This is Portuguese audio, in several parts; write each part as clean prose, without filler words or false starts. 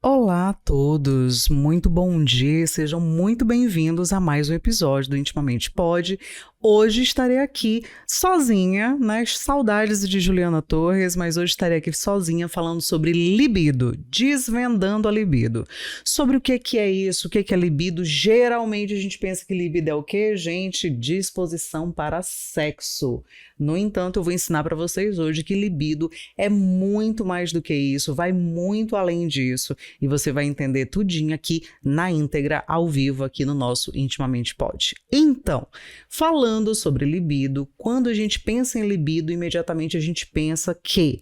Olá a todos, muito bom dia, sejam muito bem-vindos a mais um episódio do Intimamente Pode. Hoje estarei aqui sozinha, nas saudades de Juliana Torres, mas hoje estarei aqui sozinha falando sobre libido, desvendando a libido. Sobre o que é isso, o que é libido. Geralmente a gente pensa que libido é o quê, gente? Disposição para sexo. No entanto, eu vou ensinar para vocês hoje que libido é muito mais do que isso, vai muito além disso. E você vai entender tudinho aqui na íntegra, ao vivo, aqui no nosso Intimamente Pode. Então, falando sobre libido, quando a gente pensa em libido, imediatamente a gente pensa que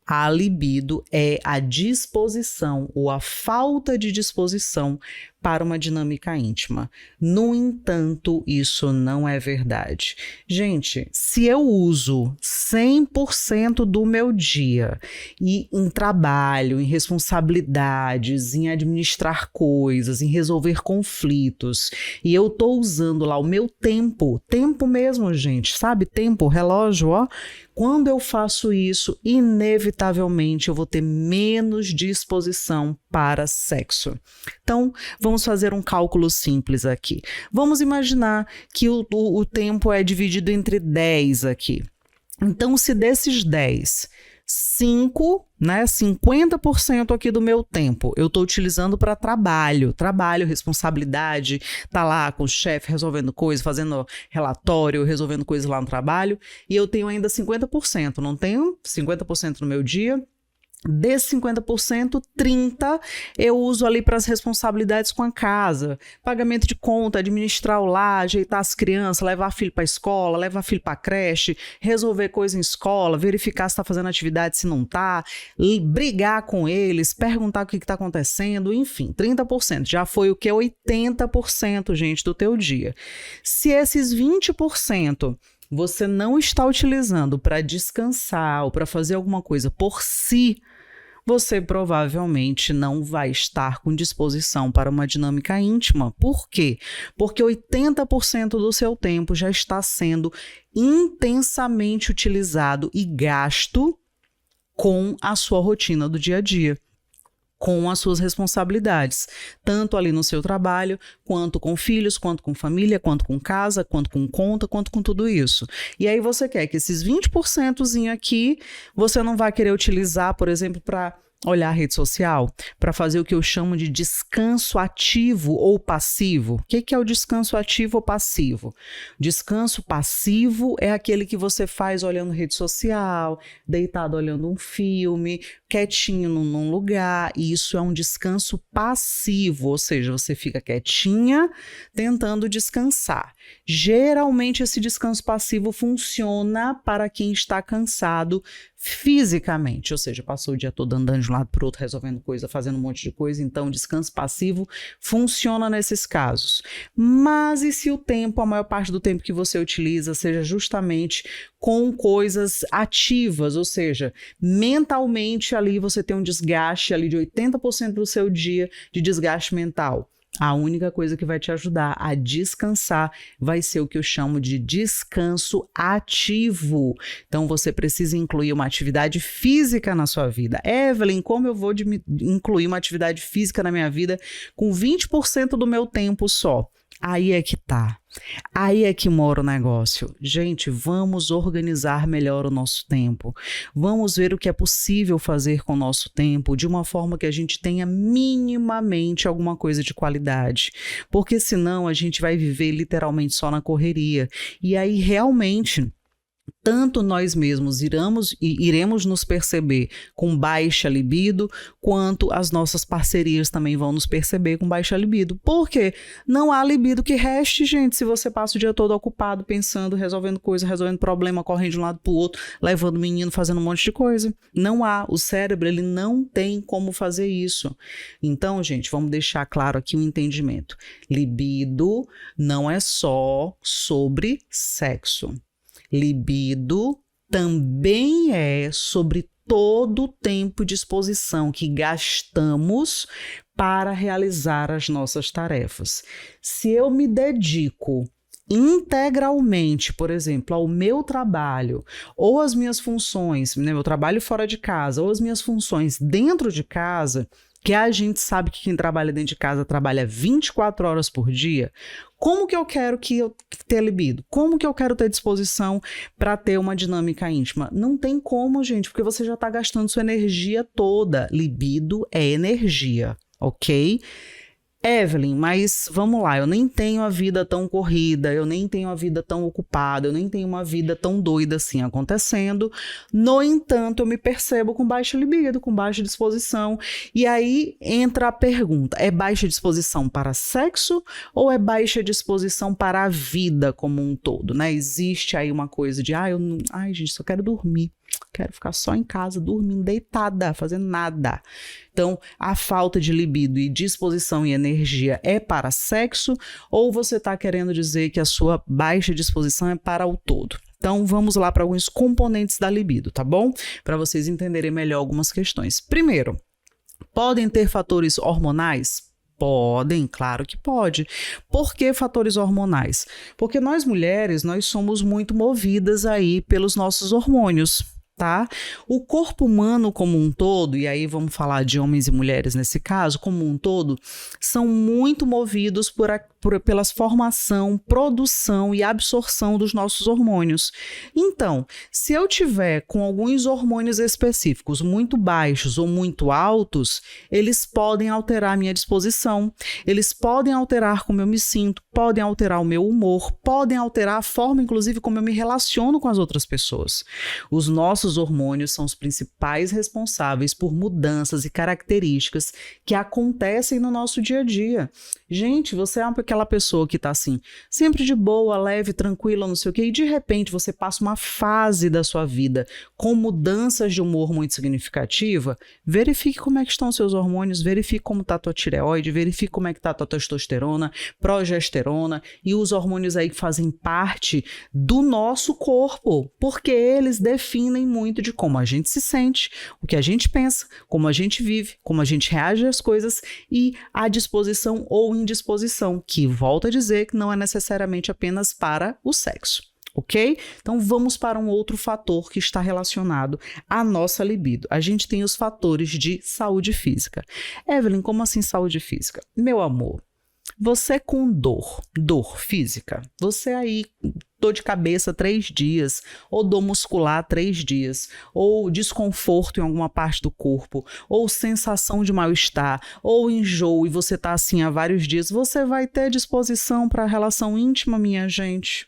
a libido é a disposição ou a falta de disposição para uma dinâmica íntima. No entanto, isso não é verdade. Gente, se eu uso 100% do meu dia em trabalho, em responsabilidades, em administrar coisas, em resolver conflitos, e eu estou usando lá o meu tempo mesmo, gente, sabe? Tempo, relógio, ó. Quando eu faço isso, inevitavelmente eu vou ter menos disposição para sexo. Então, vamos fazer um cálculo simples aqui. Vamos imaginar que o tempo é dividido entre 10 aqui. Então, se desses 10, 50% aqui do meu tempo eu estou utilizando para trabalho, responsabilidade, tá lá com o chefe resolvendo coisas, fazendo relatório, resolvendo coisas lá no trabalho, e eu tenho ainda 50%, não tenho 50% no meu dia. Desse 50%, 30% eu uso ali para as responsabilidades com a casa, pagamento de conta, administrar o lar, ajeitar as crianças, levar filho para a escola, levar filho para a creche, resolver coisa em escola, verificar se está fazendo atividade, se não está, brigar com eles, perguntar o que está acontecendo, enfim, 30%. Já foi o que? 80%, gente, do teu dia. Se esses 20% você não está utilizando para descansar ou para fazer alguma coisa por si, você provavelmente não vai estar com disposição para uma dinâmica íntima. Por quê? Porque 80% do seu tempo já está sendo intensamente utilizado e gasto com a sua rotina do dia a dia, com as suas responsabilidades, tanto ali no seu trabalho, quanto com filhos, quanto com família, quanto com casa, quanto com conta, quanto com tudo isso. E aí você quer que esses 20% aqui, você não vai querer utilizar, por exemplo, para olhar a rede social, para fazer o que eu chamo de descanso ativo ou passivo. O que é o descanso ativo ou passivo? Descanso passivo é aquele que você faz olhando rede social, deitado olhando um filme, quietinho num lugar, e isso é um descanso passivo, ou seja, você fica quietinha tentando descansar. Geralmente esse descanso passivo funciona para quem está cansado fisicamente, ou seja, passou o dia todo andando de um lado para o outro, resolvendo coisa, fazendo um monte de coisa, então descanso passivo funciona nesses casos. Mas e se o tempo, a maior parte do tempo que você utiliza, seja justamente com coisas ativas, ou seja, mentalmente ali você tem um desgaste ali de 80% do seu dia de desgaste mental. A única coisa que vai te ajudar a descansar vai ser o que eu chamo de descanso ativo. Então, você precisa incluir uma atividade física na sua vida. Evelyn, como eu vou incluir uma atividade física na minha vida com 20% do meu tempo só? Aí é que tá. Aí é que mora o negócio. Gente, vamos organizar melhor o nosso tempo. Vamos ver o que é possível fazer com o nosso tempo de uma forma que a gente tenha minimamente alguma coisa de qualidade. Porque senão a gente vai viver literalmente só na correria. E aí realmente tanto nós mesmos iremos nos perceber com baixa libido, quanto as nossas parcerias também vão nos perceber com baixa libido. Por quê? Não há libido que reste, gente, se você passa o dia todo ocupado, pensando, resolvendo coisa, resolvendo problema, correndo de um lado para o outro, levando o menino, fazendo um monte de coisa. Não há. O cérebro, ele não tem como fazer isso. Então, gente, vamos deixar claro aqui o entendimento. Libido não é só sobre sexo. Libido também é sobre todo o tempo de exposição que gastamos para realizar as nossas tarefas. Se eu me dedico integralmente, por exemplo, ao meu trabalho ou às minhas funções, né, meu trabalho fora de casa ou as minhas funções dentro de casa, que a gente sabe que quem trabalha dentro de casa trabalha 24 horas por dia, como que eu quero ter libido? Como que eu quero ter disposição para ter uma dinâmica íntima? Não tem como, gente, porque você já está gastando sua energia toda. Libido é energia, ok? Evelyn, mas vamos lá, eu nem tenho a vida tão corrida, eu nem tenho a vida tão ocupada, eu nem tenho uma vida tão doida assim acontecendo. No entanto, eu me percebo com baixa libido, com baixa disposição. E aí entra a pergunta: é baixa disposição para sexo ou é baixa disposição para a vida como um todo, né? Existe aí uma coisa de, gente, só quero dormir. Quero ficar só em casa, dormindo, deitada, fazendo nada. Então, a falta de libido e disposição e energia é para sexo, ou você está querendo dizer que a sua baixa disposição é para o todo? Então, vamos lá para alguns componentes da libido, tá bom? Para vocês entenderem melhor algumas questões. Primeiro, podem ter fatores hormonais? Podem, claro que pode. Por que fatores hormonais? Porque nós mulheres, nós somos muito movidas aí pelos nossos hormônios. Tá? O corpo humano como um todo, e aí vamos falar de homens e mulheres nesse caso, como um todo, são muito movidos pela formação, produção e absorção dos nossos hormônios. Então, se eu tiver com alguns hormônios específicos muito baixos ou muito altos, eles podem alterar a minha disposição, eles podem alterar como eu me sinto, podem alterar o meu humor, podem alterar a forma, inclusive, como eu me relaciono com as outras pessoas. Os nossos hormônios são os principais responsáveis por mudanças e características que acontecem no nosso dia a dia. Gente, você é aquela pessoa que está assim, sempre de boa, leve, tranquila, não sei o quê, e de repente você passa uma fase da sua vida com mudanças de humor muito significativa. Verifique como é que estão os seus hormônios, verifique como está a tua tireoide, verifique como é que está a tua testosterona, progesterona e os hormônios aí que fazem parte do nosso corpo, porque eles definem muito de como a gente se sente, o que a gente pensa, como a gente vive, como a gente reage às coisas e a disposição ou indisposição, que volto a dizer que não é necessariamente apenas para o sexo. Ok? Então vamos para um outro fator que está relacionado à nossa libido. A gente tem os fatores de saúde física. Evelyn, como assim saúde física? Meu amor, você com dor física, você aí, dor de cabeça 3 dias, ou dor muscular 3 dias, ou desconforto em alguma parte do corpo, ou sensação de mal-estar, ou enjoo, e você está assim há vários dias, você vai ter disposição para a relação íntima, minha gente?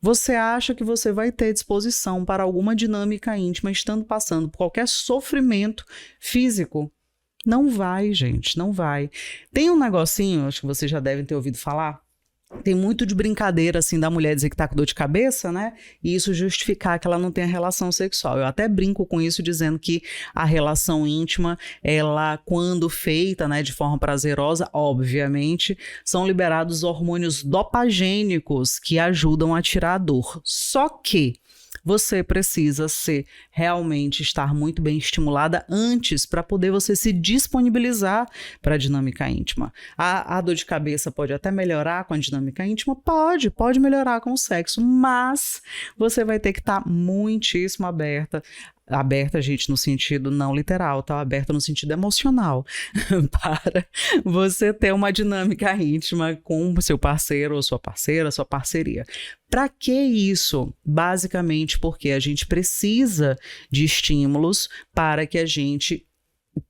Você acha que você vai ter disposição para alguma dinâmica íntima estando passando por qualquer sofrimento físico? Não vai, gente, não vai. Tem um negocinho, acho que vocês já devem ter ouvido falar, tem muito de brincadeira, assim, da mulher dizer que tá com dor de cabeça, né? E isso justificar que ela não tem a relação sexual. Eu até brinco com isso, dizendo que a relação íntima, ela, quando feita, né, de forma prazerosa, obviamente, são liberados hormônios dopagênicos que ajudam a tirar a dor. Só que você precisa realmente estar muito bem estimulada antes para poder você se disponibilizar para a dinâmica íntima. A dor de cabeça pode até melhorar com a dinâmica íntima? Pode melhorar com o sexo, mas você vai ter que estar muitíssimo aberta, gente, no sentido não literal, tá? Aberta no sentido emocional, para você ter uma dinâmica íntima com o seu parceiro ou sua parceira, sua parceria. Para que isso? Basicamente porque a gente precisa de estímulos para que a gente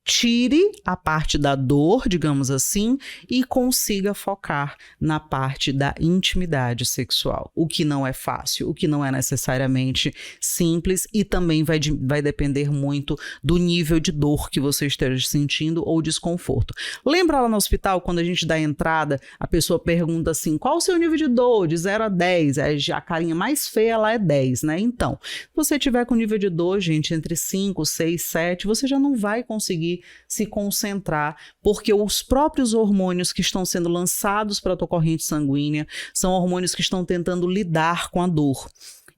tire a parte da dor, digamos assim, e consiga focar na parte da intimidade sexual, o que não é fácil, o que não é necessariamente simples e também vai depender muito do nível de dor que você esteja sentindo ou desconforto. Lembra lá no hospital, quando a gente dá a entrada, a pessoa pergunta assim, qual o seu nível de dor? De 0 a 10, a carinha mais feia lá é 10, né? Então, se você tiver com nível de dor, gente, entre 5, 6, 7, você já não vai conseguir se concentrar, porque os próprios hormônios que estão sendo lançados para a tua corrente sanguínea são hormônios que estão tentando lidar com a dor.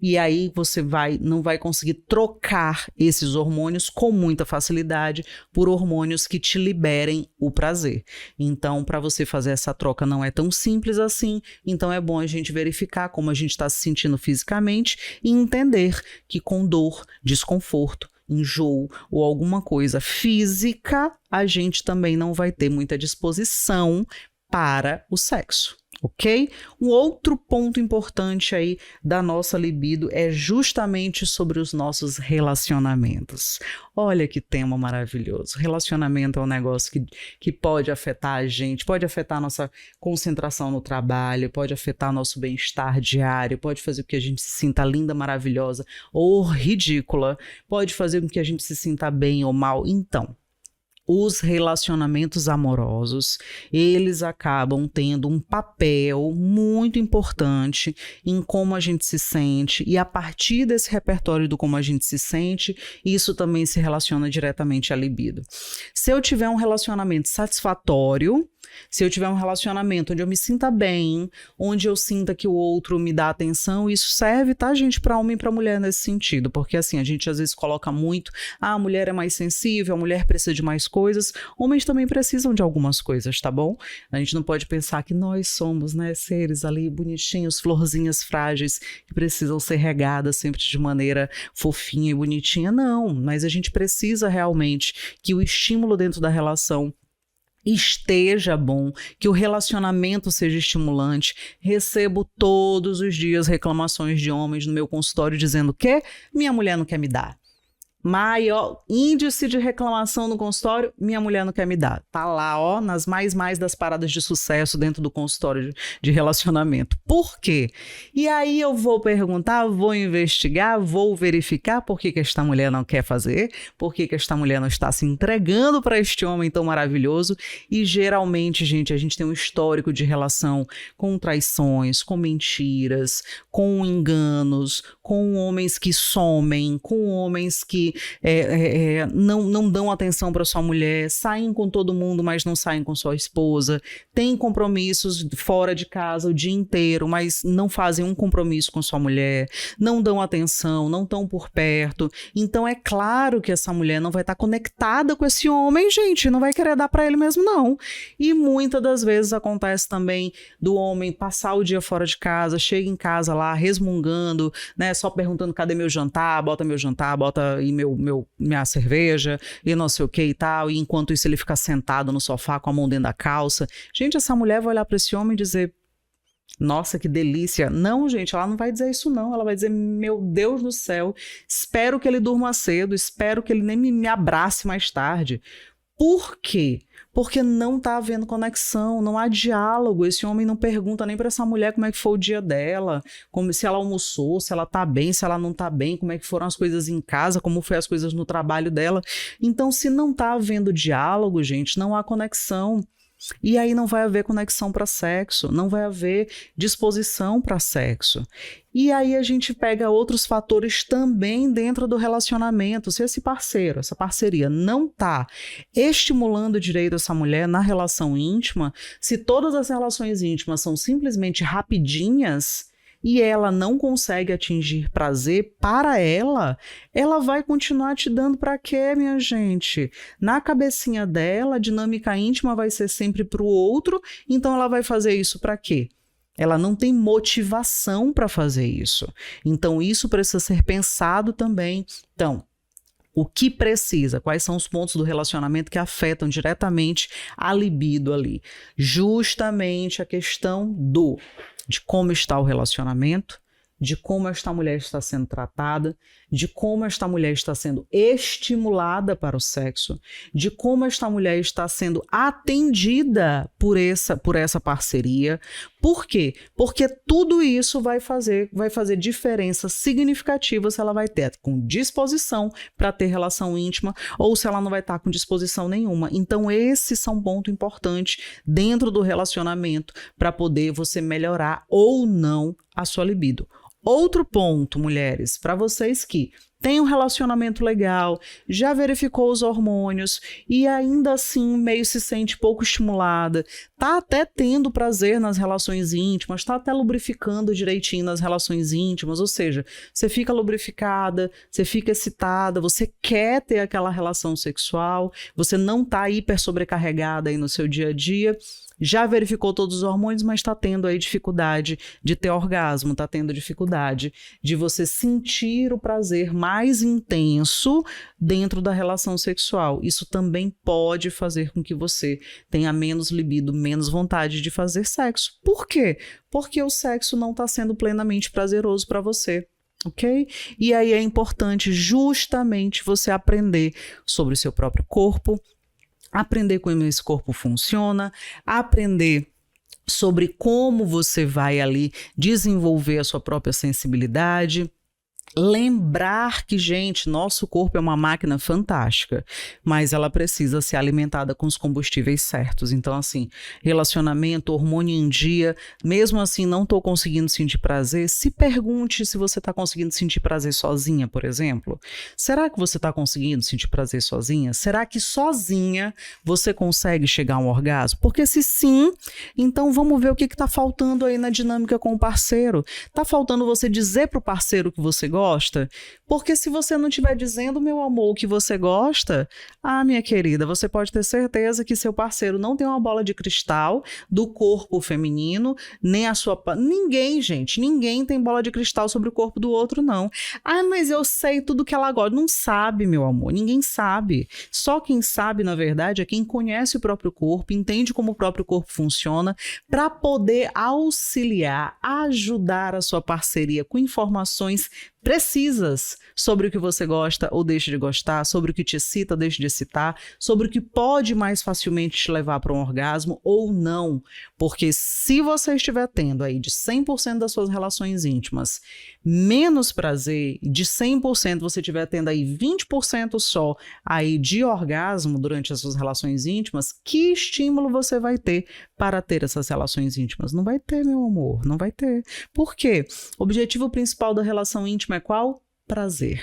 E aí você não vai conseguir trocar esses hormônios com muita facilidade por hormônios que te liberem o prazer. Então, para você fazer essa troca não é tão simples assim, então é bom a gente verificar como a gente está se sentindo fisicamente e entender que com dor, desconforto, enjoo ou alguma coisa física, a gente também não vai ter muita disposição para o sexo. Ok? Um outro ponto importante aí da nossa libido é justamente sobre os nossos relacionamentos. Olha que tema maravilhoso. Relacionamento é um negócio que pode afetar a gente, pode afetar a nossa concentração no trabalho, pode afetar nosso bem-estar diário, pode fazer com que a gente se sinta linda, maravilhosa ou ridícula, pode fazer com que a gente se sinta bem ou mal. Então, os relacionamentos amorosos, eles acabam tendo um papel muito importante em como a gente se sente, e a partir desse repertório do como a gente se sente, isso também se relaciona diretamente à libido. Se eu tiver um relacionamento satisfatório, se eu tiver um relacionamento onde eu me sinta bem, onde eu sinta que o outro me dá atenção, isso serve, tá, gente, para homem e para mulher nesse sentido, porque assim, a gente às vezes coloca muito, a mulher é mais sensível, a mulher precisa de mais coisas, homens também precisam de algumas coisas, tá bom? A gente não pode pensar que nós somos, né, seres ali bonitinhos, florzinhas frágeis, que precisam ser regadas sempre de maneira fofinha e bonitinha, não, mas a gente precisa realmente que o estímulo dentro da relação esteja bom, que o relacionamento seja estimulante. Recebo todos os dias reclamações de homens no meu consultório dizendo que minha mulher não quer me dar. Maior índice de reclamação no consultório, minha mulher não quer me dar. Tá lá, ó, nas mais das paradas de sucesso dentro do consultório de relacionamento. Por quê? E aí eu vou perguntar, vou investigar, vou verificar por que esta mulher não quer fazer, por que esta mulher não está se entregando para este homem tão maravilhoso. E geralmente, gente, a gente tem um histórico de relação com traições, com mentiras, com enganos, com homens que somem, com homens que não dão atenção para sua mulher, saem com todo mundo, mas não saem com sua esposa, têm compromissos fora de casa o dia inteiro, mas não fazem um compromisso com sua mulher, não dão atenção, não estão por perto. Então é claro que essa mulher não vai estar conectada com esse homem, gente, não vai querer dar para ele mesmo, não. E muitas das vezes acontece também do homem passar o dia fora de casa, chega em casa lá resmungando, né, só perguntando cadê meu jantar, bota aí minha cerveja e não sei o que e tal, e enquanto isso ele fica sentado no sofá com a mão dentro da calça. Gente, essa mulher vai olhar para esse homem e dizer, nossa, que delícia. Não, gente, ela não vai dizer isso não, ela vai dizer, meu Deus do céu, espero que ele durma cedo, espero que ele nem me abrace mais tarde. Por quê? Porque não está havendo conexão, não há diálogo. Esse homem não pergunta nem para essa mulher como é que foi o dia dela, como se ela almoçou, se ela está bem, se ela não está bem, como é que foram as coisas em casa, como foi as coisas no trabalho dela. Então, se não está havendo diálogo, gente, não há conexão. E aí não vai haver conexão para sexo, não vai haver disposição para sexo. E aí a gente pega outros fatores também dentro do relacionamento. Se esse parceiro, essa parceria não está estimulando direito essa mulher na relação íntima, se todas as relações íntimas são simplesmente rapidinhas, e ela não consegue atingir prazer para ela, ela vai continuar te dando para quê, minha gente? Na cabecinha dela, a dinâmica íntima vai ser sempre para o outro, então ela vai fazer isso para quê? Ela não tem motivação para fazer isso. Então, isso precisa ser pensado também. Então, o que precisa? Quais são os pontos do relacionamento que afetam diretamente a libido ali? Justamente a questão de como está o relacionamento, de como esta mulher está sendo tratada, de como esta mulher está sendo estimulada para o sexo, de como esta mulher está sendo atendida por essa parceria. Por quê? Porque tudo isso vai fazer diferença significativa se ela vai ter com disposição para ter relação íntima ou se ela não vai estar com disposição nenhuma. Então, esses são um ponto importante dentro do relacionamento para poder você melhorar ou não a sua libido. Outro ponto, mulheres, para vocês que têm um relacionamento legal, já verificou os hormônios e ainda assim meio se sente pouco estimulada, tá até tendo prazer nas relações íntimas, tá até lubrificando direitinho nas relações íntimas, ou seja, você fica lubrificada, você fica excitada, você quer ter aquela relação sexual, você não tá hiper sobrecarregada aí no seu dia a dia. já verificou todos os hormônios, mas está tendo aí dificuldade de ter orgasmo, está tendo dificuldade de você sentir o prazer mais intenso dentro da relação sexual. Isso também pode fazer com que você tenha menos libido, menos vontade de fazer sexo. Por quê? Porque o sexo não está sendo plenamente prazeroso para você. Ok? E aí é importante justamente você aprender sobre o seu próprio corpo, aprender como esse corpo funciona, aprender sobre como você vai ali desenvolver a sua própria sensibilidade. Lembrar que, gente, nosso corpo é uma máquina fantástica, mas ela precisa ser alimentada com os combustíveis certos. Então, assim, relacionamento, hormônio em dia, mesmo assim não estou conseguindo sentir prazer, se pergunte se você está conseguindo sentir prazer sozinha, por exemplo. Será que você está conseguindo sentir prazer sozinha? Será que sozinha você consegue chegar a um orgasmo? Porque se sim, então vamos ver o que está faltando aí na dinâmica com o parceiro. Está faltando você dizer para o parceiro que você gosta? Porque se você não estiver dizendo, meu amor, o que você gosta, minha querida, você pode ter certeza que seu parceiro não tem uma bola de cristal do corpo feminino, nem a sua... Ninguém, gente, ninguém tem bola de cristal sobre o corpo do outro, não. Mas eu sei tudo que ela gosta. Não sabe, meu amor, ninguém sabe. Só quem sabe, na verdade, é quem conhece o próprio corpo, entende como o próprio corpo funciona, para poder auxiliar, ajudar a sua parceria com informações precisas sobre o que você gosta ou deixa de gostar, sobre o que te excita ou deixa de excitar, sobre o que pode mais facilmente te levar para um orgasmo ou não. Porque se você estiver tendo aí de 100% das suas relações íntimas menos prazer, de 100% você estiver tendo aí 20% só aí de orgasmo durante as suas relações íntimas, que estímulo você vai ter para ter essas relações íntimas? Não vai ter, meu amor, não vai ter. Por quê? O objetivo principal da relação íntima é qual? Prazer.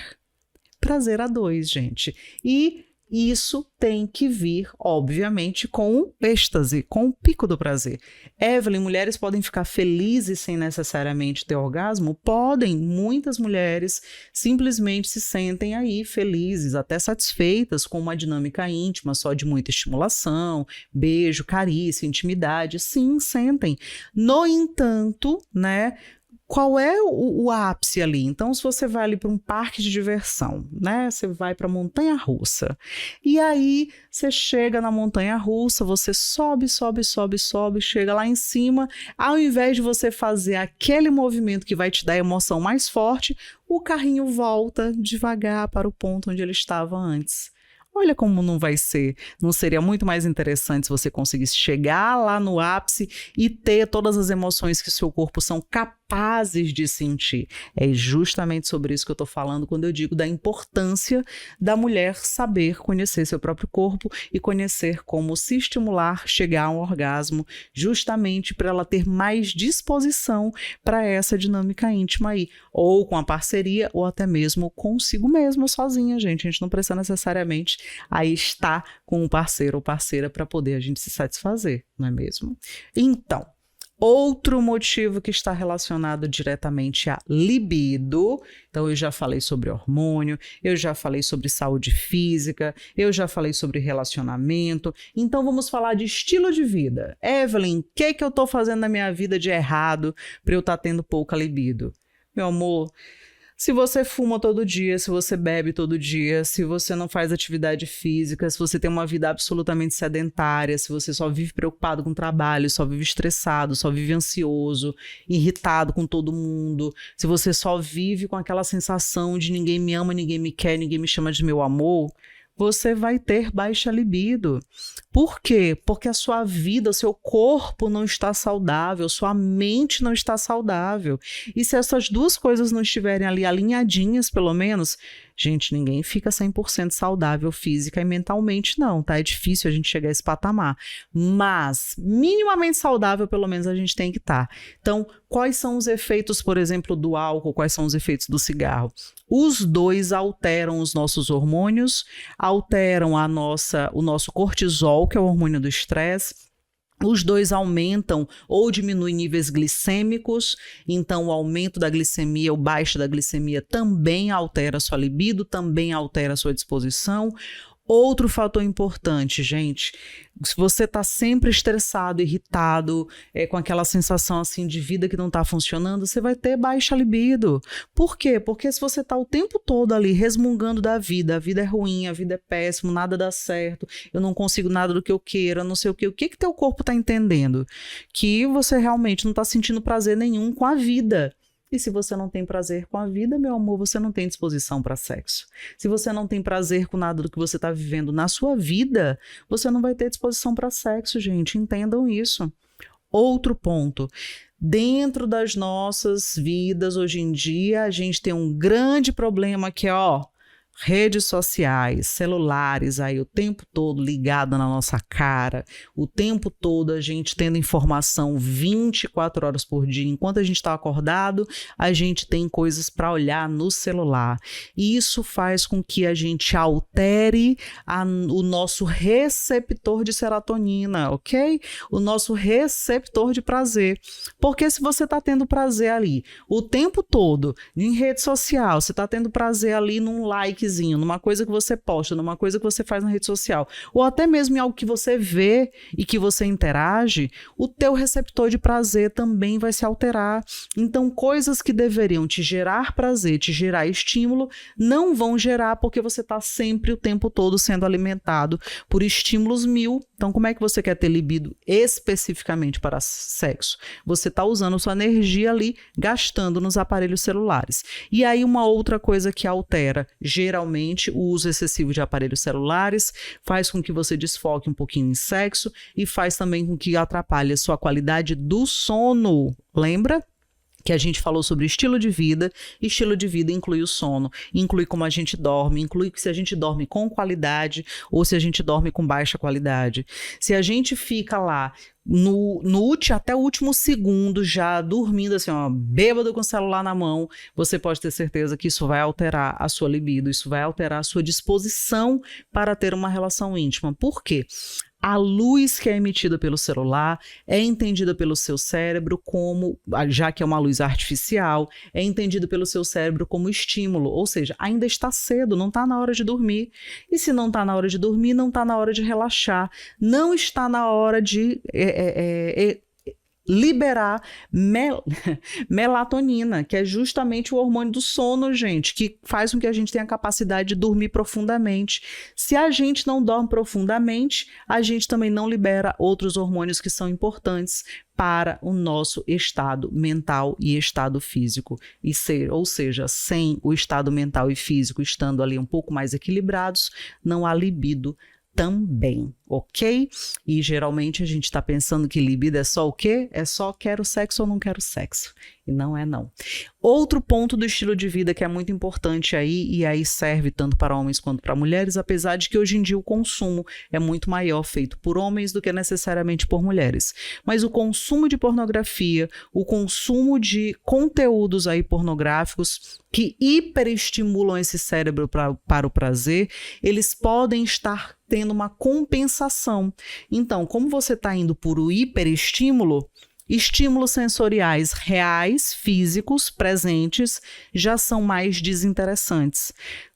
Prazer a dois, gente. E isso tem que vir, obviamente, com o êxtase, com o pico do prazer. Evelyn, mulheres podem ficar felizes sem necessariamente ter orgasmo? Podem. Muitas mulheres simplesmente se sentem aí felizes, até satisfeitas com uma dinâmica íntima, só de muita estimulação, beijo, carícia, intimidade. Sim, sentem. No entanto, né? Qual é o ápice ali? Então, se você vai ali para um parque de diversão, né? Você vai para a montanha-russa. E aí, você chega na montanha-russa, você sobe, chega lá em cima. Ao invés de você fazer aquele movimento que vai te dar a emoção mais forte, o carrinho volta devagar para o ponto onde ele estava antes. Olha como não vai ser, não seria muito mais interessante se você conseguisse chegar lá no ápice e ter todas as emoções que o seu corpo são capazes de sentir. É justamente sobre isso que eu estou falando quando eu digo da importância da mulher saber conhecer seu próprio corpo e conhecer como se estimular, chegar a um orgasmo, justamente para ela ter mais disposição para essa dinâmica íntima aí, ou com a parceria, ou até mesmo consigo mesma, sozinha, gente. A gente não precisa necessariamente aí estar com um parceiro ou parceira para poder a gente se satisfazer, não é mesmo? Então, outro motivo que está relacionado diretamente à libido, então eu já falei sobre hormônio, eu já falei sobre saúde física, eu já falei sobre relacionamento, então vamos falar de estilo de vida. Evelyn, o que eu estou fazendo na minha vida de errado para eu estar tendo pouca libido? Meu amor, se você fuma todo dia, se você bebe todo dia, se você não faz atividade física, se você tem uma vida absolutamente sedentária, se você só vive preocupado com o trabalho, só vive estressado, só vive ansioso, irritado com todo mundo, se você só vive com aquela sensação de ninguém me ama, ninguém me quer, ninguém me chama de meu amor, você vai ter baixa libido. Por quê? Porque a sua vida, o seu corpo não está saudável, sua mente não está saudável. E se essas duas coisas não estiverem ali alinhadinhas, pelo menos, gente, ninguém fica 100% saudável física e mentalmente, não, tá? É difícil a gente chegar a esse patamar. Mas, minimamente saudável, pelo menos, a gente tem que estar. Então, quais são os efeitos, por exemplo, do álcool? Quais são os efeitos do cigarro? Os dois alteram os nossos hormônios, alteram o nosso cortisol, que é o hormônio do estresse. Os dois aumentam ou diminuem níveis glicêmicos, então o aumento da glicemia, o baixo da glicemia também altera a sua libido, também altera a sua disposição. Outro fator importante, gente, se você está sempre estressado, irritado, com aquela sensação assim de vida que não está funcionando, você vai ter baixa libido. Por quê? Porque se você está o tempo todo ali resmungando da vida, a vida é ruim, a vida é péssima, nada dá certo, eu não consigo nada do que eu queira, não sei o que teu corpo está entendendo? Que você realmente não está sentindo prazer nenhum com a vida. E se você não tem prazer com a vida, meu amor, você não tem disposição para sexo. Se você não tem prazer com nada do que você está vivendo na sua vida, você não vai ter disposição para sexo, gente. Entendam isso. Outro ponto. Dentro das nossas vidas, hoje em dia, a gente tem um grande problema que é, redes sociais, celulares aí o tempo todo ligado na nossa cara, o tempo todo a gente tendo informação 24 horas por dia. Enquanto a gente está acordado, a gente tem coisas para olhar no celular. E isso faz com que a gente altere o nosso receptor de serotonina, ok? O nosso receptor de prazer. Porque se você está tendo prazer ali o tempo todo em rede social, você está tendo prazer ali num like, numa coisa que você posta, numa coisa que você faz na rede social, ou até mesmo em algo que você vê e que você interage, o teu receptor de prazer também vai se alterar. Então, coisas que deveriam te gerar prazer, te gerar estímulo, não vão gerar porque você está sempre o tempo todo sendo alimentado por estímulos 1000. Então, como é que você quer ter libido especificamente para sexo? Você está usando sua energia ali, gastando nos aparelhos celulares. E aí, uma outra coisa que altera, geralmente, o uso excessivo de aparelhos celulares faz com que você desfoque um pouquinho em sexo e faz também com que atrapalhe a sua qualidade do sono. Lembra? Que a gente falou sobre estilo de vida inclui o sono, inclui como a gente dorme, inclui se a gente dorme com qualidade ou se a gente dorme com baixa qualidade. Se a gente fica lá até o último segundo já dormindo assim, bêbado com o celular na mão, você pode ter certeza que isso vai alterar a sua libido, isso vai alterar a sua disposição para ter uma relação íntima. Por quê? A luz que é emitida pelo celular é entendida pelo seu cérebro como, já que é uma luz artificial, é entendida pelo seu cérebro como estímulo, ou seja, ainda está cedo, não está na hora de dormir. E se não está na hora de dormir, não está na hora de relaxar, não está na hora de liberar melatonina, que é justamente o hormônio do sono, gente, que faz com que a gente tenha a capacidade de dormir profundamente. Se a gente não dorme profundamente, a gente também não libera outros hormônios que são importantes para o nosso estado mental e estado físico. Ou seja, sem o estado mental e físico estando ali um pouco mais equilibrados, não há libido também, ok? E geralmente a gente está pensando que libido é só o quê? É só quero sexo ou não quero sexo. E não é não. Outro ponto do estilo de vida que é muito importante aí, e aí serve tanto para homens quanto para mulheres, apesar de que hoje em dia o consumo é muito maior feito por homens do que necessariamente por mulheres. Mas o consumo de pornografia, o consumo de conteúdos aí pornográficos que hiperestimulam esse cérebro para o prazer, eles podem estar tendo uma compensação. Então, como você está indo por o hiperestímulo, estímulos sensoriais reais, físicos, presentes, já são mais desinteressantes.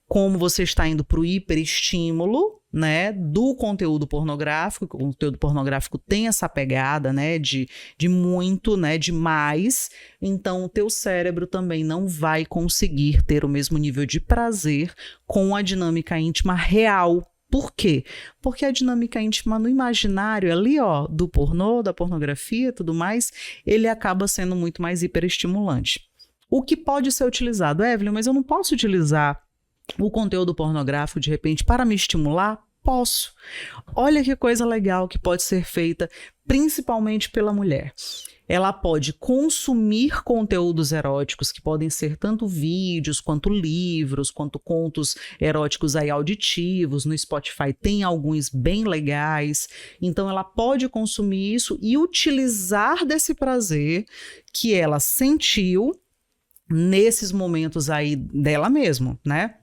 Como você está indo para o hiperestímulo, né, do conteúdo pornográfico, o conteúdo pornográfico tem essa pegada, né, de muito, né, de mais, então o teu cérebro também não vai conseguir ter o mesmo nível de prazer com a dinâmica íntima real. Por quê? Porque a dinâmica íntima no imaginário ali, do pornô, da pornografia e tudo mais, ele acaba sendo muito mais hiperestimulante. O que pode ser utilizado, Evelyn, mas eu não posso utilizar o conteúdo pornográfico de repente para me estimular? Posso. Olha que coisa legal que pode ser feita principalmente pela mulher. Ela pode consumir conteúdos eróticos, que podem ser tanto vídeos, quanto livros, quanto contos eróticos aí auditivos. No Spotify tem alguns bem legais. Então, ela pode consumir isso e utilizar desse prazer que ela sentiu nesses momentos aí dela mesma, né?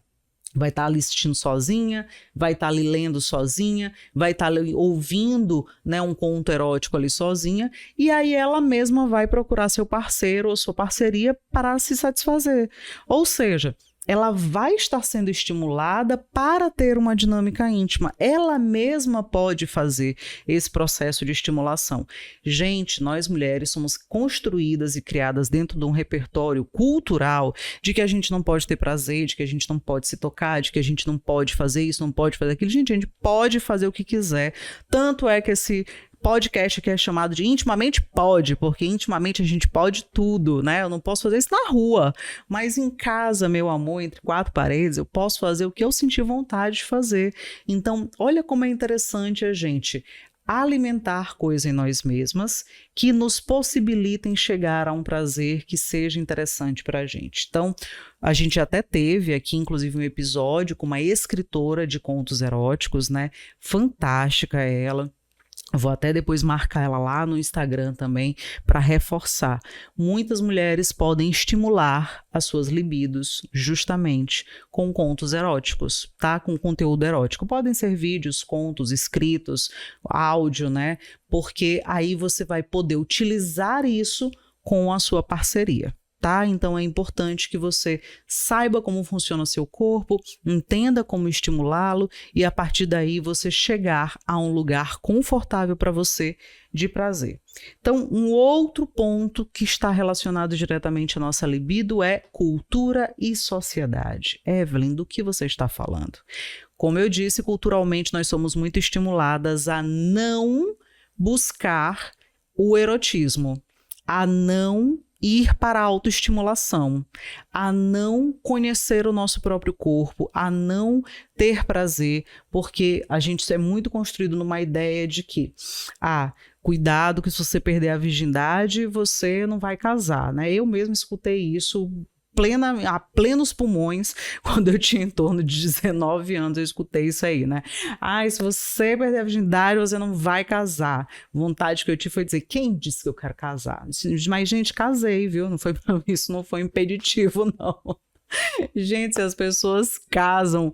Vai estar ali assistindo sozinha, vai estar ali lendo sozinha, vai estar ali ouvindo, né, um conto erótico ali sozinha, e aí ela mesma vai procurar seu parceiro ou sua parceria para se satisfazer. Ou seja, ela vai estar sendo estimulada para ter uma dinâmica íntima. Ela mesma pode fazer esse processo de estimulação. Gente, nós mulheres somos construídas e criadas dentro de um repertório cultural de que a gente não pode ter prazer, de que a gente não pode se tocar, de que a gente não pode fazer isso, não pode fazer aquilo. Gente, a gente pode fazer o que quiser. Tanto é que esse podcast que é chamado de Intimamente Pode, porque intimamente a gente pode tudo, né? Eu não posso fazer isso na rua, mas em casa, meu amor, entre quatro paredes, eu posso fazer o que eu sentir vontade de fazer. Então, olha como é interessante a gente alimentar coisas em nós mesmas que nos possibilitem chegar a um prazer que seja interessante para a gente. Então, a gente até teve aqui, inclusive, um episódio com uma escritora de contos eróticos, né? Fantástica ela. Vou até depois marcar ela lá no Instagram também para reforçar. Muitas mulheres podem estimular as suas libidos justamente com contos eróticos, tá? Com conteúdo erótico. Podem ser vídeos, contos, escritos, áudio, né? Porque aí você vai poder utilizar isso com a sua parceria. Tá? Então é importante que você saiba como funciona seu corpo, entenda como estimulá-lo e a partir daí você chegar a um lugar confortável para você de prazer. Então, um outro ponto que está relacionado diretamente à nossa libido é cultura e sociedade. Evelyn, do que você está falando? Como eu disse, culturalmente nós somos muito estimuladas a não buscar o erotismo, a não ir para a autoestimulação, a não conhecer o nosso próprio corpo, a não ter prazer, porque a gente é muito construído numa ideia de que, cuidado que se você perder a virgindade, você não vai casar, né? Eu mesmo escutei isso a plenos pulmões, quando eu tinha em torno de 19 anos, eu escutei isso aí, né? Se você perder a virgindade, você não vai casar. Vontade que eu tive foi dizer, quem disse que eu quero casar? Mas, gente, casei, viu? Isso não foi impeditivo, não. Gente, se as pessoas casam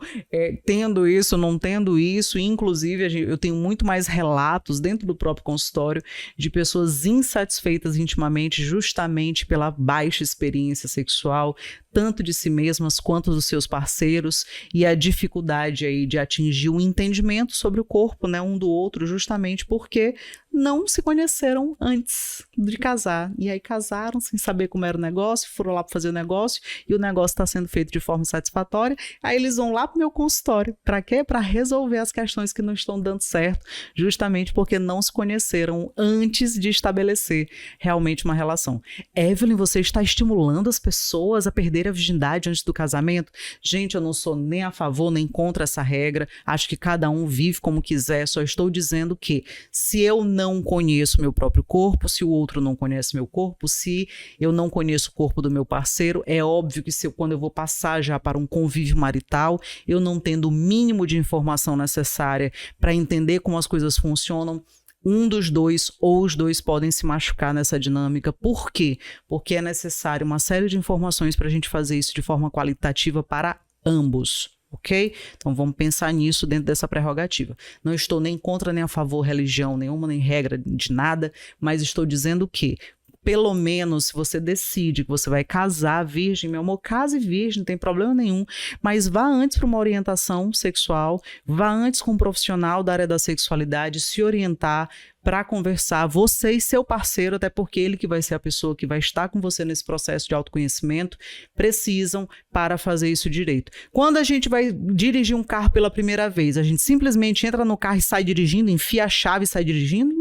tendo isso, não tendo isso, inclusive eu tenho muito mais relatos dentro do próprio consultório de pessoas insatisfeitas intimamente justamente pela baixa experiência sexual, tanto de si mesmas quanto dos seus parceiros, e a dificuldade aí de atingir um entendimento sobre o corpo, né, um do outro, justamente porque não se conheceram antes de casar. E aí casaram sem saber como era o negócio, foram lá para fazer o negócio e o negócio está sendo feito de forma satisfatória. Aí eles vão lá para o meu consultório. Para quê? Para resolver as questões que não estão dando certo, justamente porque não se conheceram antes de estabelecer realmente uma relação. Evelyn, você está estimulando as pessoas a perder a virgindade antes do casamento? Gente, eu não sou nem a favor nem contra essa regra. Acho que cada um vive como quiser. Só estou dizendo que se eu não conheço meu próprio corpo, se o outro não conhece meu corpo, se eu não conheço o corpo do meu parceiro, é óbvio que quando eu vou passar já para um convívio marital, eu não tendo o mínimo de informação necessária para entender como as coisas funcionam, um dos dois ou os dois podem se machucar nessa dinâmica. Por quê? Porque é necessário uma série de informações para a gente fazer isso de forma qualitativa para ambos. Ok? Então vamos pensar nisso dentro dessa prerrogativa. Não estou nem contra nem a favor religião nenhuma, nem regra de nada, mas estou dizendo que pelo menos se você decide que você vai casar virgem, meu amor, case virgem, não tem problema nenhum, mas vá antes para uma orientação sexual, vá antes com um profissional da área da sexualidade, se orientar para conversar, você e seu parceiro, até porque ele que vai ser a pessoa que vai estar com você nesse processo de autoconhecimento, precisam para fazer isso direito. Quando a gente vai dirigir um carro pela primeira vez, a gente simplesmente entra no carro e sai dirigindo, enfia a chave e sai dirigindo?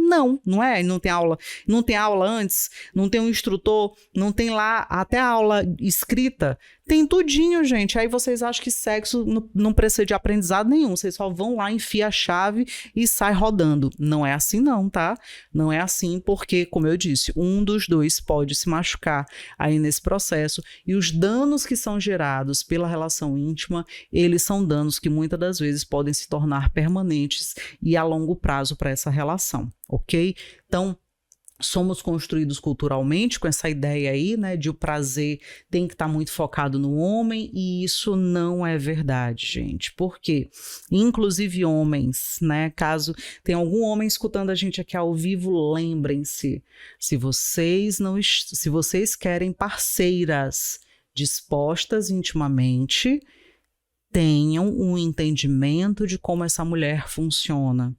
Não é? Não tem aula antes, não tem um instrutor, não tem lá até a aula escrita. Tem tudinho, gente. Aí vocês acham que sexo não precisa de aprendizado nenhum. Vocês só vão lá, enfia a chave e sai rodando. Não é assim não, tá? Não é assim porque, como eu disse, um dos dois pode se machucar aí nesse processo. E os danos que são gerados pela relação íntima, eles são danos que muitas das vezes podem se tornar permanentes e a longo prazo para essa relação, ok? Então, somos construídos culturalmente com essa ideia aí, né, de o prazer tem que estar muito focado no homem, e isso não é verdade, gente. Por quê? Inclusive homens, né, caso tenha algum homem escutando a gente aqui ao vivo, lembrem-se, se vocês querem parceiras dispostas intimamente, tenham um entendimento de como essa mulher funciona,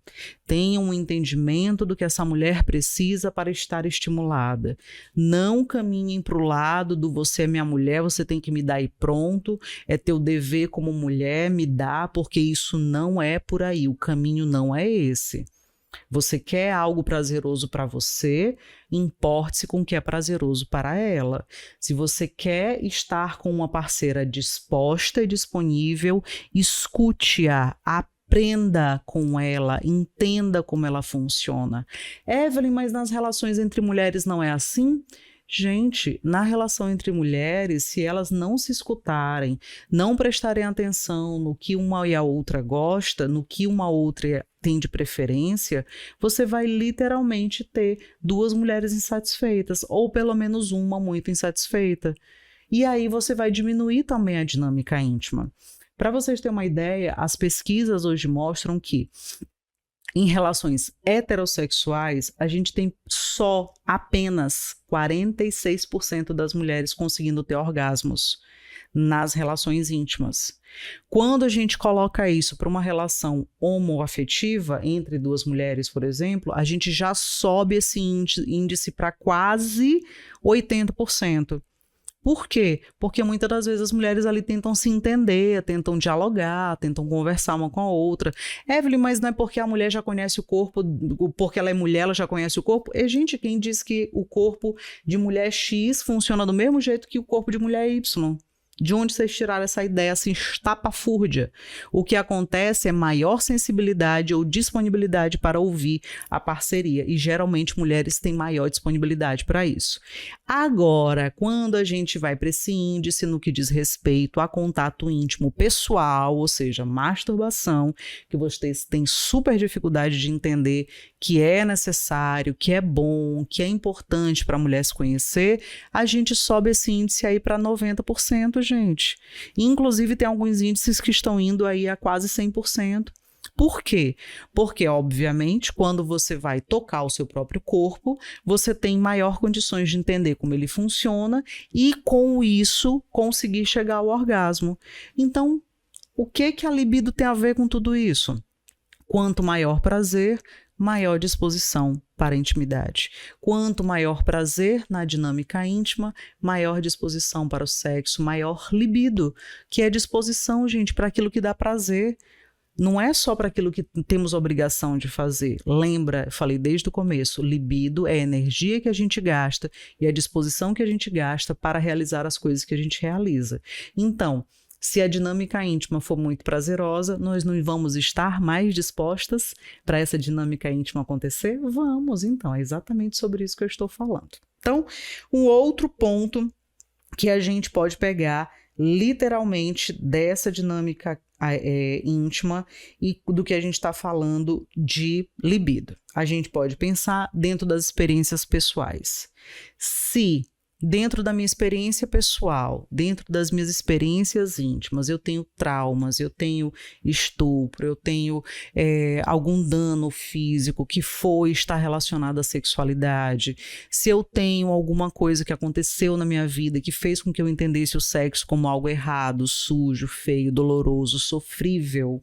tenham um entendimento do que essa mulher precisa para estar estimulada. Não caminhem para o lado do você é minha mulher, você tem que me dar e pronto, é teu dever como mulher, me dá, porque isso não é por aí, o caminho não é esse. Você quer algo prazeroso para você, importe-se com o que é prazeroso para ela. Se você quer estar com uma parceira disposta e disponível, escute-a, aprenda com ela, entenda como ela funciona. Evelyn, mas nas relações entre mulheres não é assim? Gente, na relação entre mulheres, se elas não se escutarem, não prestarem atenção no que uma e a outra gosta, no que uma outra tem de preferência, você vai literalmente ter duas mulheres insatisfeitas, ou pelo menos uma muito insatisfeita. E aí você vai diminuir também a dinâmica íntima. Para vocês terem uma ideia, as pesquisas hoje mostram que em relações heterossexuais, a gente tem só apenas 46% das mulheres conseguindo ter orgasmos nas relações íntimas. Quando a gente coloca isso para uma relação homoafetiva entre duas mulheres, por exemplo, a gente já sobe esse índice para quase 80%. Por quê? Porque muitas das vezes as mulheres ali tentam se entender, tentam dialogar, tentam conversar uma com a outra. Evelyn, mas não é porque a mulher já conhece o corpo, porque ela é mulher, ela já conhece o corpo? E, gente, quem diz que o corpo de mulher X funciona do mesmo jeito que o corpo de mulher Y? De onde vocês tiraram essa ideia assim estapafúrdia? O que acontece é maior sensibilidade ou disponibilidade para ouvir a parceria, e geralmente mulheres têm maior disponibilidade para isso. Agora, quando a gente vai para esse índice no que diz respeito a contato íntimo pessoal, ou seja, masturbação, que vocês têm super dificuldade de entender que é necessário, que é bom, que é importante para a mulher se conhecer, a gente sobe esse índice aí para 90%, gente. Inclusive, tem alguns índices que estão indo aí a quase 100%. Por quê? Porque, obviamente, quando você vai tocar o seu próprio corpo, você tem maior condições de entender como ele funciona e, com isso, conseguir chegar ao orgasmo. Então, o que a libido tem a ver com tudo isso? Quanto maior prazer, maior disposição para a intimidade. Quanto maior prazer na dinâmica íntima, maior disposição para o sexo, maior libido, que é disposição, gente, para aquilo que dá prazer. Não é só para aquilo que temos obrigação de fazer. Lembra, falei desde o começo, libido é a energia que a gente gasta e a disposição que a gente gasta para realizar as coisas que a gente realiza. Então, se a dinâmica íntima for muito prazerosa, nós não vamos estar mais dispostas para essa dinâmica íntima acontecer? Vamos, então, é exatamente sobre isso que eu estou falando. Então, um outro ponto que a gente pode pegar literalmente dessa dinâmica íntima e do que a gente está falando de libido. A gente pode pensar dentro das experiências pessoais. Se dentro da minha experiência pessoal, dentro das minhas experiências íntimas, eu tenho traumas, eu tenho estupro, eu tenho algum dano físico que está relacionado à sexualidade, se eu tenho alguma coisa que aconteceu na minha vida que fez com que eu entendesse o sexo como algo errado, sujo, feio, doloroso, sofrível,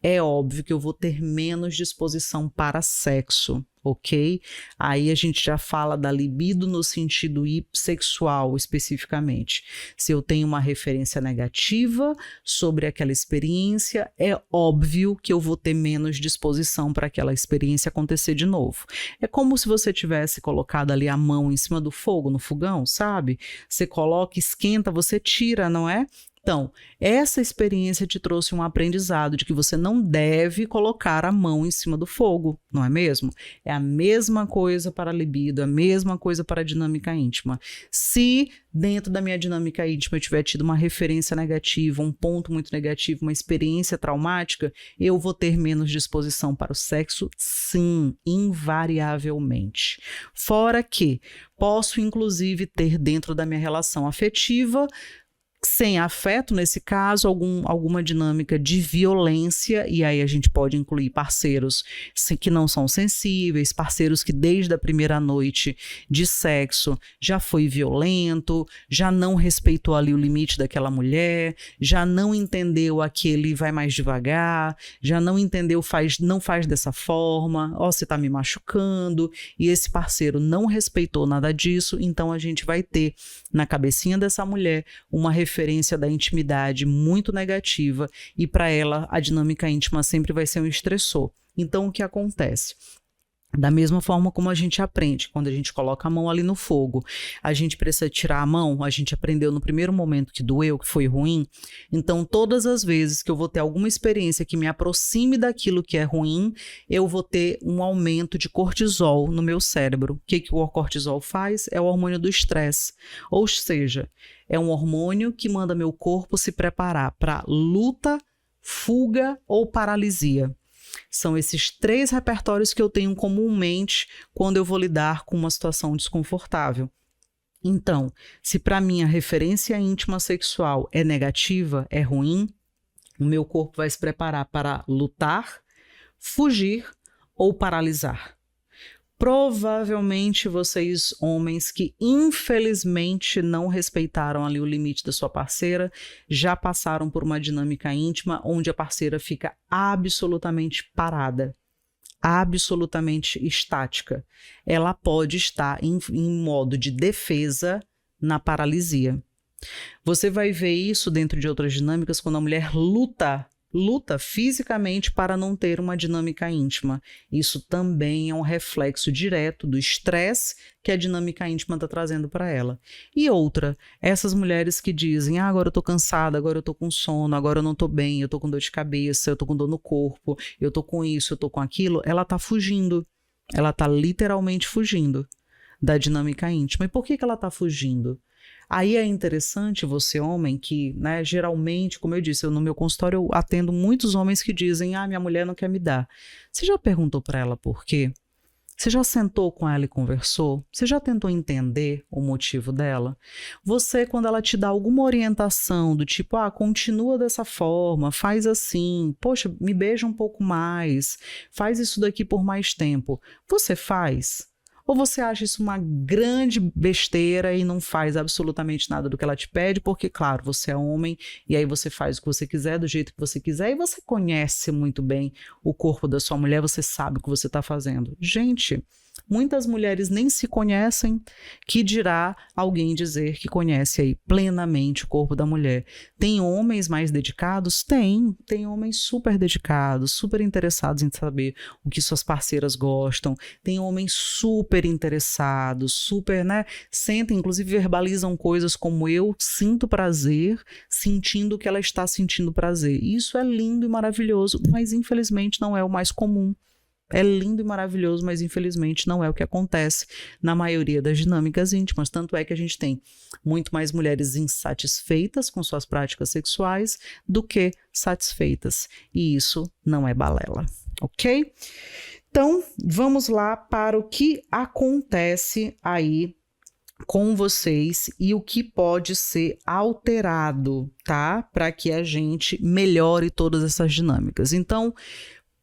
é óbvio que eu vou ter menos disposição para sexo, ok? Aí a gente já fala da libido no sentido sexual especificamente. Se eu tenho uma referência negativa sobre aquela experiência, é óbvio que eu vou ter menos disposição para aquela experiência acontecer de novo. É como se você tivesse colocado ali a mão em cima do fogo, no fogão, sabe? Você coloca, esquenta, você tira, não é? Então, essa experiência te trouxe um aprendizado de que você não deve colocar a mão em cima do fogo, não é mesmo? É a mesma coisa para a libido, a mesma coisa para a dinâmica íntima. Se dentro da minha dinâmica íntima eu tiver tido uma referência negativa, um ponto muito negativo, uma experiência traumática, eu vou ter menos disposição para o sexo, sim, invariavelmente. Fora que posso, inclusive, ter dentro da minha relação afetiva Sem afeto, nesse caso, alguma dinâmica de violência, e aí a gente pode incluir parceiros que não são sensíveis, parceiros que desde a primeira noite de sexo já foi violento, já não respeitou ali o limite daquela mulher, já não entendeu aquele vai mais devagar, já não entendeu, não faz dessa forma, você tá me machucando, e esse parceiro não respeitou nada disso, então a gente vai ter na cabecinha dessa mulher uma referência da intimidade muito negativa, e para ela a dinâmica íntima sempre vai ser um estressor. Então o que acontece? Da mesma forma como a gente aprende, quando a gente coloca a mão ali no fogo, a gente precisa tirar a mão, a gente aprendeu no primeiro momento que doeu, que foi ruim, então todas as vezes que eu vou ter alguma experiência que me aproxime daquilo que é ruim, eu vou ter um aumento de cortisol no meu cérebro. O que o cortisol faz? É o hormônio do estresse, ou seja, é um hormônio que manda meu corpo se preparar para luta, fuga ou paralisia. São esses 3 repertórios que eu tenho comumente quando eu vou lidar com uma situação desconfortável. Então, se para mim a referência íntima sexual é negativa, é ruim, o meu corpo vai se preparar para lutar, fugir ou paralisar. Provavelmente vocês, homens que infelizmente não respeitaram ali o limite da sua parceira, já passaram por uma dinâmica íntima onde a parceira fica absolutamente parada, absolutamente estática. Ela pode estar em modo de defesa na paralisia. Você vai ver isso dentro de outras dinâmicas quando a mulher luta fisicamente para não ter uma dinâmica íntima. Isso também é um reflexo direto do estresse que a dinâmica íntima está trazendo para ela. E outra, essas mulheres que dizem, agora eu estou cansada, agora eu estou com sono, agora eu não estou bem, eu estou com dor de cabeça, eu estou com dor no corpo, eu estou com isso, eu estou com aquilo, ela está fugindo. Ela está literalmente fugindo da dinâmica íntima. E por que ela está fugindo? Aí é interessante você, homem, que, né, geralmente, como eu disse, no meu consultório eu atendo muitos homens que dizem, minha mulher não quer me dar. Você já perguntou para ela por quê? Você já sentou com ela e conversou? Você já tentou entender o motivo dela? Você, quando ela te dá alguma orientação do tipo, continua dessa forma, faz assim, poxa, me beija um pouco mais, faz isso daqui por mais tempo, você faz? Ou você acha isso uma grande besteira e não faz absolutamente nada do que ela te pede, porque, claro, você é homem e aí você faz o que você quiser, do jeito que você quiser, e você conhece muito bem o corpo da sua mulher, você sabe o que você está fazendo. Gente, muitas mulheres nem se conhecem, que dirá alguém dizer que conhece aí plenamente o corpo da mulher. Tem homens mais dedicados? Tem homens super dedicados, super interessados em saber o que suas parceiras gostam. Tem homens super interessados, super, né? Sentem, inclusive verbalizam coisas como eu sinto prazer, sentindo que ela está sentindo prazer. Isso é lindo e maravilhoso, mas infelizmente não é o mais comum. É lindo e maravilhoso, mas infelizmente não é o que acontece na maioria das dinâmicas íntimas. Tanto é que a gente tem muito mais mulheres insatisfeitas com suas práticas sexuais do que satisfeitas. E isso não é balela, ok? Então, vamos lá para o que acontece aí com vocês e o que pode ser alterado, tá? Para que a gente melhore todas essas dinâmicas. Então,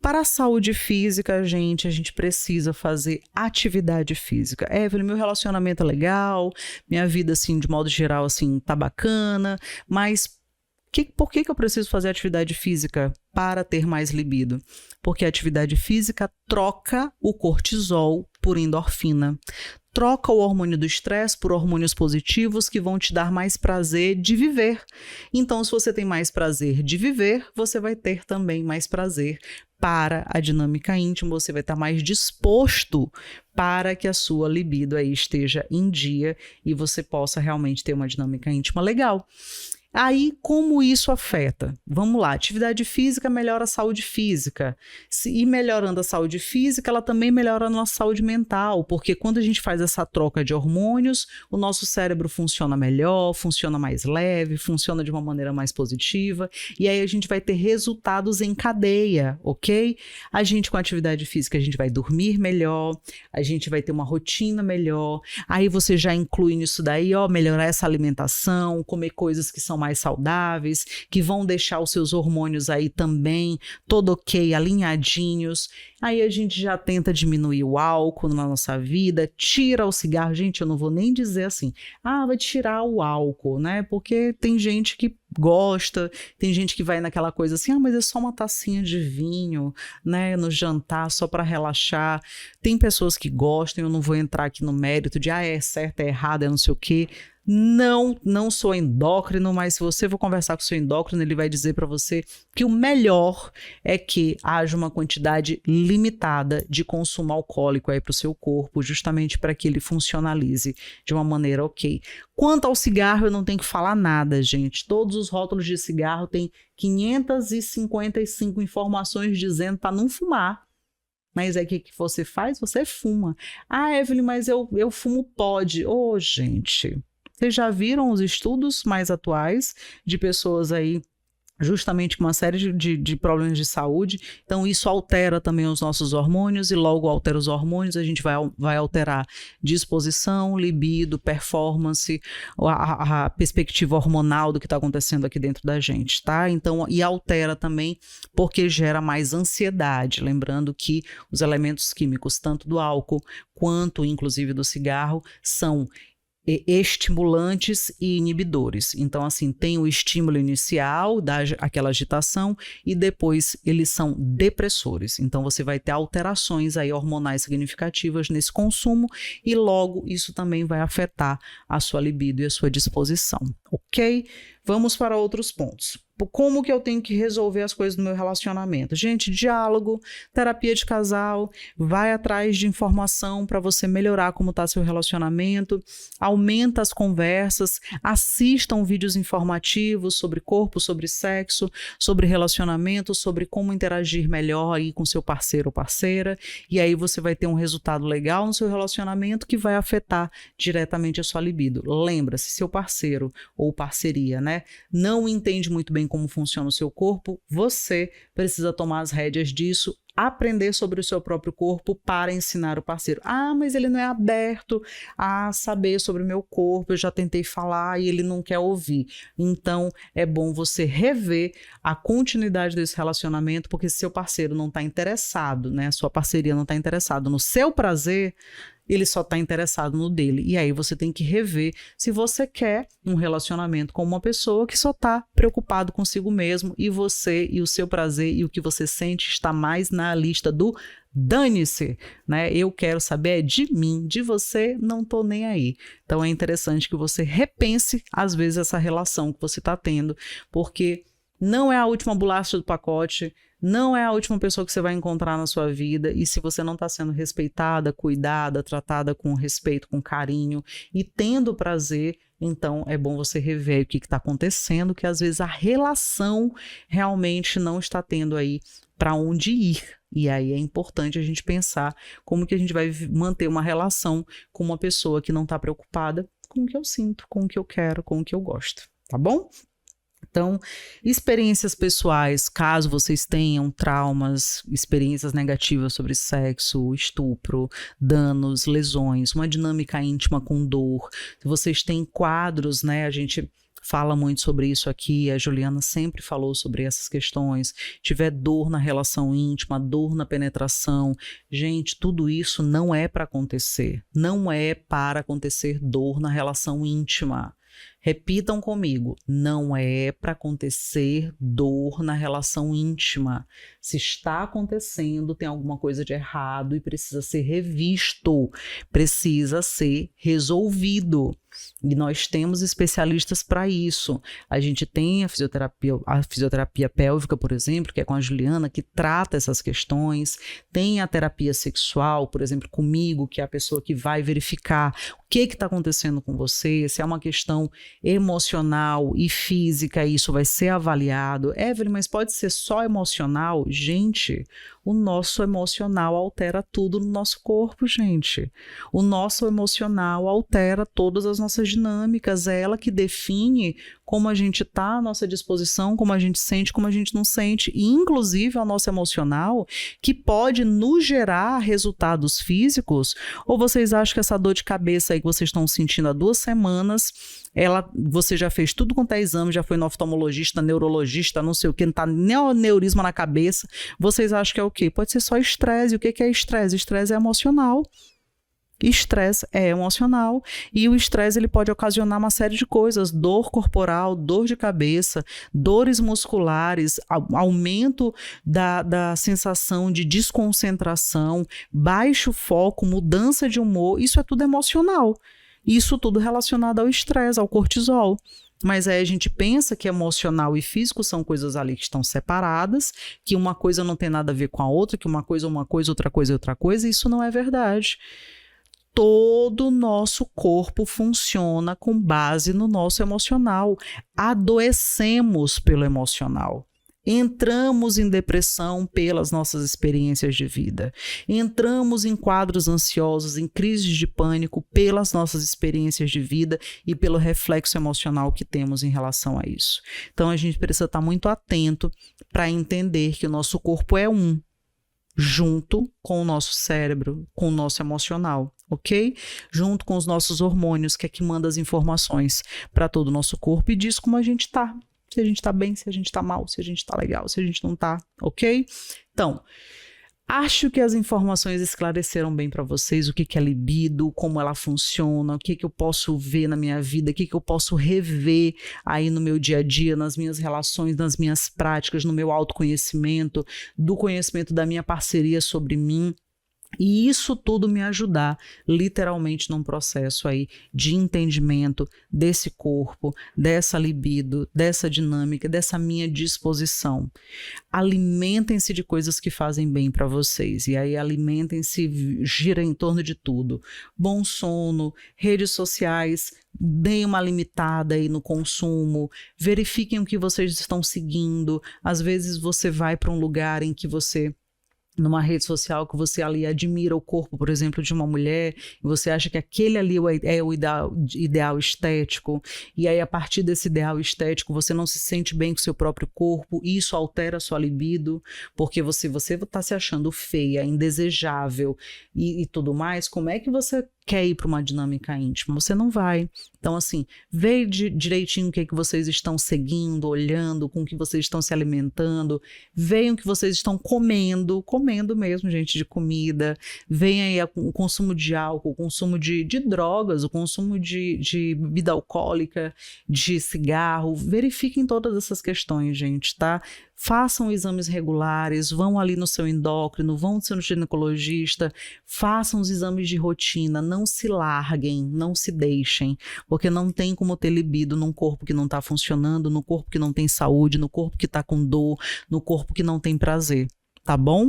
para a saúde física, gente, a gente precisa fazer atividade física. Evelyn, meu relacionamento é legal, minha vida, assim, de modo geral, assim, tá bacana, mas por que eu preciso fazer atividade física para ter mais libido? Porque a atividade física troca o cortisol por endorfina. Troca o hormônio do estresse por hormônios positivos que vão te dar mais prazer de viver. Então, se você tem mais prazer de viver, você vai ter também mais prazer para a dinâmica íntima, você vai estar mais disposto para que a sua libido aí esteja em dia e você possa realmente ter uma dinâmica íntima legal. Aí, como isso afeta? Vamos lá, atividade física melhora a saúde física. E melhorando a saúde física, ela também melhora a nossa saúde mental, porque quando a gente faz essa troca de hormônios, o nosso cérebro funciona melhor, funciona mais leve, funciona de uma maneira mais positiva, e aí a gente vai ter resultados em cadeia, ok? A gente, com a atividade física, a gente vai dormir melhor, a gente vai ter uma rotina melhor, aí você já inclui nisso daí, melhorar essa alimentação, comer coisas que são mais saudáveis, que vão deixar os seus hormônios aí também todo ok, alinhadinhos. Aí a gente já tenta diminuir o álcool na nossa vida, tira o cigarro. Gente, eu não vou nem dizer assim, vai tirar o álcool, né? Porque tem gente que gosta, tem gente que vai naquela coisa assim, mas é só uma tacinha de vinho, né, no jantar, só para relaxar. Tem pessoas que gostam, eu não vou entrar aqui no mérito de, é certo, é errado, é não sei o quê. Não sou endócrino, mas se você for conversar com o seu endócrino, ele vai dizer para você que o melhor é que haja uma quantidade limitada de consumo alcoólico aí para o seu corpo, justamente para que ele funcionalize de uma maneira ok. Quanto ao cigarro, eu não tenho que falar nada, gente. Todos os rótulos de cigarro têm 555 informações dizendo para não fumar. Mas aí o que você faz? Você fuma. Evelyn, mas eu fumo pod. Gente... Vocês já viram os estudos mais atuais de pessoas aí justamente com uma série de problemas de saúde? Então isso altera também os nossos hormônios e logo altera os hormônios, a gente vai alterar disposição, libido, performance, a perspectiva hormonal do que está acontecendo aqui dentro da gente, tá? Então, e altera também porque gera mais ansiedade, lembrando que os elementos químicos, tanto do álcool quanto inclusive do cigarro, são estimulantes e inibidores. Então, assim, tem o estímulo inicial, aquela agitação, e depois eles são depressores. Então, você vai ter alterações aí hormonais significativas nesse consumo e logo isso também vai afetar a sua libido e a sua disposição, ok? Vamos para outros pontos. Como que eu tenho que resolver as coisas no meu relacionamento? Gente, diálogo, terapia de casal, vai atrás de informação para você melhorar como está seu relacionamento, aumenta as conversas, assistam vídeos informativos sobre corpo, sobre sexo, sobre relacionamento, sobre como interagir melhor aí com seu parceiro ou parceira, e aí você vai ter um resultado legal no seu relacionamento que vai afetar diretamente a sua libido. Lembra-se, seu parceiro ou parceria, né, não entende muito bem como funciona o seu corpo, você precisa tomar as rédeas disso, aprender sobre o seu próprio corpo para ensinar o parceiro. Mas ele não é aberto a saber sobre o meu corpo, eu já tentei falar e ele não quer ouvir. Então, é bom você rever a continuidade desse relacionamento, porque se seu parceiro não está interessado, né, sua parceria não está interessada no seu prazer, ele só está interessado no dele. E aí você tem que rever se você quer um relacionamento com uma pessoa que só está preocupado consigo mesmo e você e o seu prazer e o que você sente está mais na lista do dane-se, né? Eu quero saber de mim, de você, não tô nem aí. Então é interessante que você repense, às vezes, essa relação que você está tendo, porque não é a última bolacha do pacote, não é a última pessoa que você vai encontrar na sua vida, e se você não está sendo respeitada, cuidada, tratada com respeito, com carinho e tendo prazer, então é bom você rever o que está acontecendo, que às vezes a relação realmente não está tendo aí para onde ir. E aí é importante a gente pensar como que a gente vai manter uma relação com uma pessoa que não está preocupada com o que eu sinto, com o que eu quero, com o que eu gosto, tá bom? Então, experiências pessoais, caso vocês tenham traumas, experiências negativas sobre sexo, estupro, danos, lesões, uma dinâmica íntima com dor, se vocês têm quadros, né, a gente fala muito sobre isso aqui, a Juliana sempre falou sobre essas questões, tiver dor na relação íntima, dor na penetração, gente, tudo isso não é para acontecer, não é para acontecer dor na relação íntima. Repitam comigo, não é para acontecer dor na relação íntima. Se está acontecendo, tem alguma coisa de errado e precisa ser revisto, precisa ser resolvido. E nós temos especialistas para isso. A gente tem a fisioterapia pélvica, por exemplo, que é com a Juliana, que trata essas questões. Tem a terapia sexual, por exemplo, comigo, que é a pessoa que vai verificar o que está acontecendo com você, se é uma questão emocional e física, isso vai ser avaliado. Evelyn, mas pode ser só emocional? Gente, o nosso emocional altera tudo no nosso corpo, gente. O nosso emocional altera todas as nossas dinâmicas, é ela que define como a gente está, a nossa disposição, como a gente sente, como a gente não sente, e inclusive o nosso emocional, que pode nos gerar resultados físicos. Ou vocês acham que essa dor de cabeça aí aí que vocês estão sentindo há 2 semanas, você já fez tudo quanto é exame, já foi no oftalmologista, neurologista, não sei o que, não tá neurisma na cabeça, vocês acham que é o quê? Pode ser só estresse. E o que é estresse? Estresse é emocional. Estresse é emocional e o estresse ele pode ocasionar uma série de coisas, dor corporal, dor de cabeça, dores musculares, aumento da sensação de desconcentração, baixo foco, mudança de humor, isso é tudo emocional. Isso tudo relacionado ao estresse, ao cortisol. Mas aí a gente pensa que emocional e físico são coisas ali que estão separadas, que uma coisa não tem nada a ver com a outra, que uma coisa é uma coisa, outra coisa é outra coisa, e isso não é verdade. Todo o nosso corpo funciona com base no nosso emocional. Adoecemos pelo emocional. Entramos em depressão pelas nossas experiências de vida. Entramos em quadros ansiosos, em crises de pânico pelas nossas experiências de vida e pelo reflexo emocional que temos em relação a isso. Então a gente precisa estar muito atento para entender que o nosso corpo é um, junto com o nosso cérebro, com o nosso emocional, ok? Junto com os nossos hormônios, que é que manda as informações para todo o nosso corpo e diz como a gente tá. Se a gente tá bem, se a gente tá mal, se a gente tá legal, se a gente não tá, ok? Então, acho que as informações esclareceram bem para vocês o que é libido, como ela funciona, o que eu posso ver na minha vida, o que eu posso rever aí no meu dia a dia, nas minhas relações, nas minhas práticas, no meu autoconhecimento, do conhecimento da minha parceria sobre mim. E isso tudo me ajudar literalmente num processo aí de entendimento desse corpo, dessa libido, dessa dinâmica, dessa minha disposição. Alimentem-se de coisas que fazem bem para vocês. E aí alimentem-se, gira em torno de tudo. Bom sono, redes sociais, deem uma limitada aí no consumo, verifiquem o que vocês estão seguindo. Às vezes você vai para um lugar em que você, numa rede social, que você ali admira o corpo, por exemplo, de uma mulher, e você acha que aquele ali é o ideal estético, e aí a partir desse ideal estético você não se sente bem com o seu próprio corpo, e isso altera a sua libido, porque você está se achando feia, indesejável e tudo mais. Como é que você quer ir para uma dinâmica íntima? Você não vai. Então, assim, vê direitinho o que vocês estão seguindo, olhando, com o que vocês estão se alimentando, vejam o que vocês estão comendo mesmo, gente, de comida, vem aí o consumo de álcool, o consumo de drogas, o consumo de bebida alcoólica, de cigarro, verifiquem todas essas questões, gente, tá? Façam exames regulares, vão ali no seu endócrino, vão no seu ginecologista, façam os exames de rotina, não se larguem, não se deixem, porque não tem como ter libido num corpo que não está funcionando, no corpo que não tem saúde, no corpo que está com dor, no corpo que não tem prazer. Tá bom?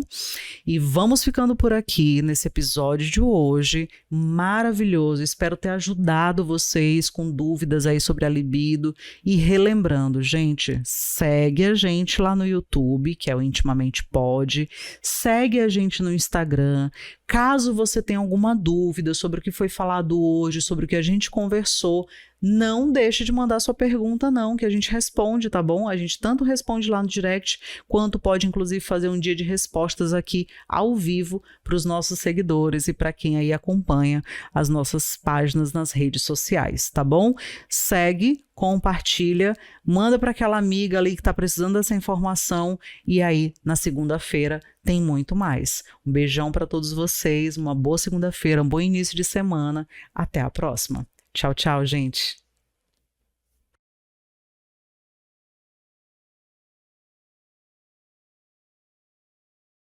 E vamos ficando por aqui nesse episódio de hoje, maravilhoso. Espero ter ajudado vocês com dúvidas aí sobre a libido. E relembrando, gente, segue a gente lá no YouTube, que é o Intimamente Pode, segue a gente no Instagram. Caso você tenha alguma dúvida sobre o que foi falado hoje, sobre o que a gente conversou, não deixe de mandar sua pergunta não, que a gente responde, tá bom? A gente tanto responde lá no direct, quanto pode inclusive fazer um dia de respostas aqui ao vivo para os nossos seguidores e para quem aí acompanha as nossas páginas nas redes sociais, tá bom? Segue, compartilha, manda para aquela amiga ali que está precisando dessa informação e aí na segunda-feira tem muito mais. Um beijão para todos vocês, uma boa segunda-feira, um bom início de semana, até a próxima. Tchau, tchau, gente.